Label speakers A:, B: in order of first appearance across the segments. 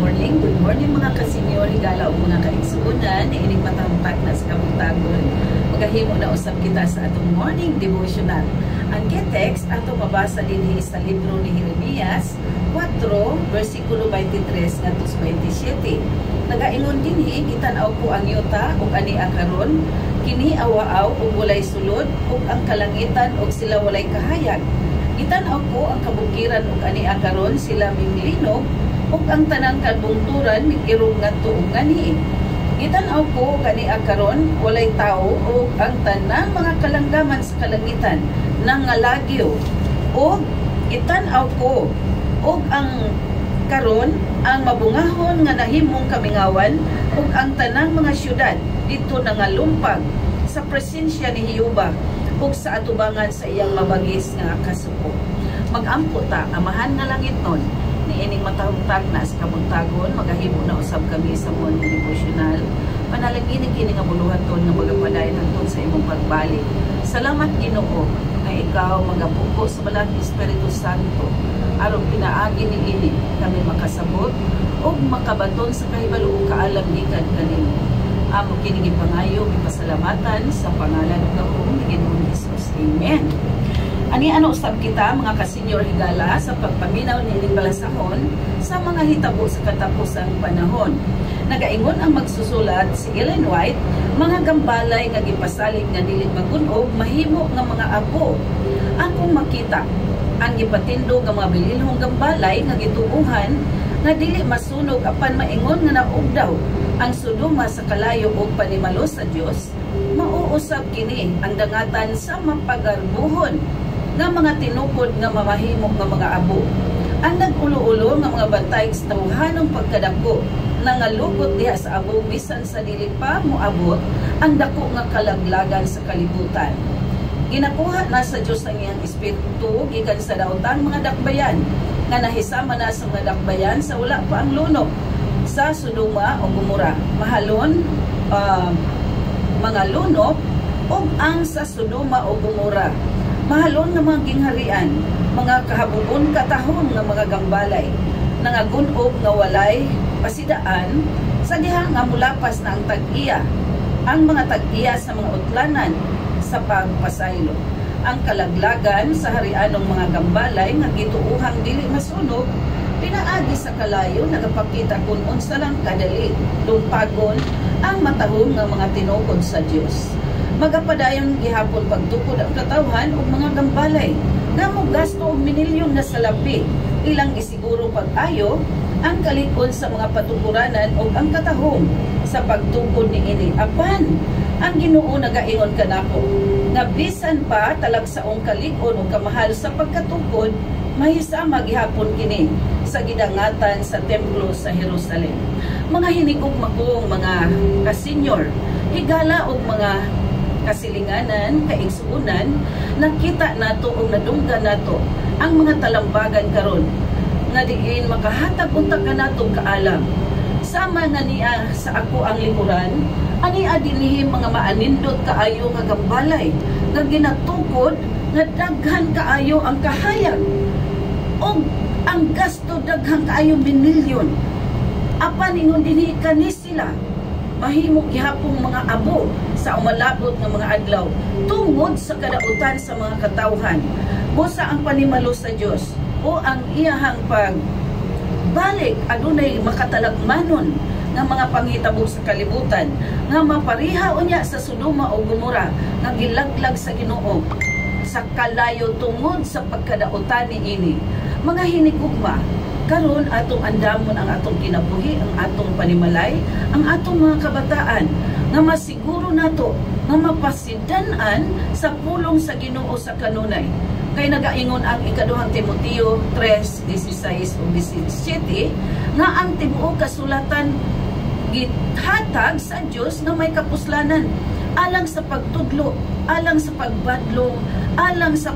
A: Good morning mga kasenyor, higala o mga kaigsuunan, ining matangtag na sa kabutagon. Magahimo na usab kita sa atong morning devotional. Ang text ato mabasa dinhi sa libro ni Jeremias 4, versikulo 23 ngadto 27. Nagaingon dinhi gitan-aw ko ang yuta ug ani akaron, kini awaaw ug walay sulod ug ang kalangitan ug sila walay kahayag. Gitan-aw ko ang kabukiran ug ani akaron, sila minglinog ug ang tanang kalbungturan migirong ngadto ug nganhi. Gitan-aw ko kani akaron walay tawo ug ang tanang mga kalanggaman sa kalangitan nangalagyo. Ug gitan-aw ko ug ang karon ang mabungahon nga nahimong kamingawan ug ang tanang mga syudad dito nangalumpag sa presensya ni Jehova ug sa atubangan sa iyang mabagis nga kasuko. Magampo ta amahan nga langit nun niining matahugtag na sa kabuntagon. Magahimo na usab kami sa morning devotional. Panalangin kini nga buluhaton nga magapadayon hangtod sa imong pagbalik. Salamat Ginoo nga ikaw magapuko sa balang Espiritu Santo aron pinaagi niini kami makasabot ug makabaton sa kahibalo ug kaalam gikan kanimo. Amo kini gipangayo gipasalamatan sa pangalan ug gahom ni Ginoong Hesus. Amen. Ani ano usab kita mga kasenyor higala sa pagpaminaw niining balasahon sa mga hitabo sa katapusang panahon. Nagaingon ang magsusulat si Ellen White, mga gambalay nga gipasalig nga dili magunob mahimo nga mga abo. Akong makita ang gipatindo nga mga bililhong gambalay nga gituuhan nga dili masunog apan maingon nga naugdaw ang Sodoma sa kalayo ug panimalo sa Dios. Mauusab kini ang dangatan sa mapagarbuhon nga mga tinupod nga mamahimok nga mga abo. Ang nag-ulo-ulo nga mga bantay sa tawhanong pagkadako nangalukot diha sa abo bisan sa dili pa moabot ang dako nga kalaglagan sa kalibutan. Ginakuha na sa Dios ang iyang espiritu gikan sa daotang mga dakbayan nga nahisama na sa mga dakbayan sa wala pa ang lunok sa Sodoma o Gomora. Mahalon mga lunok ug ang sa Sodoma o Gomora. Mahalon nga mga gingharian, mga kahabubon katahon nga mga gambalay, nangagunob nga walay pasidaan sa diha nga mulapas na ang tag-iya, ang mga tag-iya sa mga utlanan sa pagpasaylo. Ang kalaglagan sa harianong mga gambalay nga gituuhang dili masunog, pinaagi sa kalayo nagapakita kung unsa lang kadali lumpagon ang matahong nga mga tinukod sa Dios. Magapadayon gihapon pagtukod ang katawhan ug mga gambalay nga mogasto og minilyon na salapi ilang isiguro pag-ayo ang kalikod sa mga patukuranan ug ang katahom sa pagtukod niini. Apan ang Ginoo nagaingon kanako nga bisan pa talagsaong kalikod ug kamahal sa pagkatukod mahisama gihapon kini sa gidangatan sa templo sa Jerusalem. Mga hinigog makong mga kasenyor, higala og mga kasilinganan, kaigsuunan, nakita nato o nadunggan nato ang mga talambagan karon nga diin makahatag unta kanato kaalam. Sama nga niya sa ako ang likuran, ani adinihim mga maanindot kaayo nga gambalay nga ginatukod nga daghan kaayo ang kahayag o ang gasto daghan kaayo minilyon. Apan ingon dinhi kani sila mahimok gihapong mga abo sa umalabot ng mga adlaw tungod sa kadautan sa mga katawhan. Busa ang panimalo sa Dios o ang iyahang pagbalik adunay makatalagmanon nga mga panghitabo sa kalibutan nga mapariha unya sa Sodoma o Gomora nga gilaglag sa Ginoo sa kalayo tungod sa pagkadautan niini. Mga hinigugma, karon atong andamon ang atong kinabuhi, ang atong panimalay, ang atong mga kabataan nga masiguro nato nga mapasidan-an sa pulong sa Ginoo sa kanunay. Kay nagaingon ang ikaduhang Timoteo 3:16 ug 17 nga ang tibuok kasulatan githatag sa Dios nga may kapuslanan alang sa pagtudlo, alang sa pagbadlong, alang sa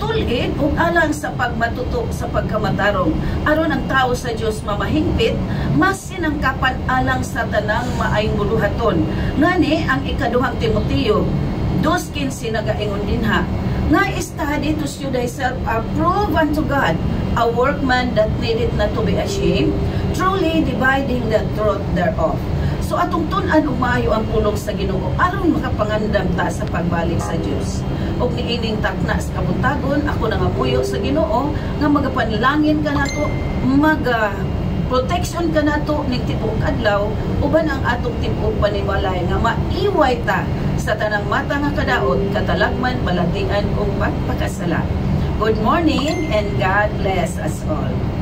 A: tulid ug alang sa pagmatutok sa pagkamatarong aron ang tao sa Dios mamahingpit masinangkapan alang sa tanang maayong buluhaton. Ngani ang ikaduhang Timoteo 2:15 nagaingon dinha nga study to show thyself approved unto God, a workman that needeth not to be ashamed, truly dividing the truth thereof. So atong tun-an og maayo ang pulong sa Ginoo aron makapangandam ta sa pagbalik sa Dios. Og niining takna sa kabuntagon, ako nangabuyo sa Ginoo nga magapanlangin ka nato, protection ka nato ning tibuok adlaw, uban ang atong tibuok panimalay nga maiway ta sa tanang mata nga kadaot, katalagman, balatian ug pagpakasala. Good morning and God bless us all.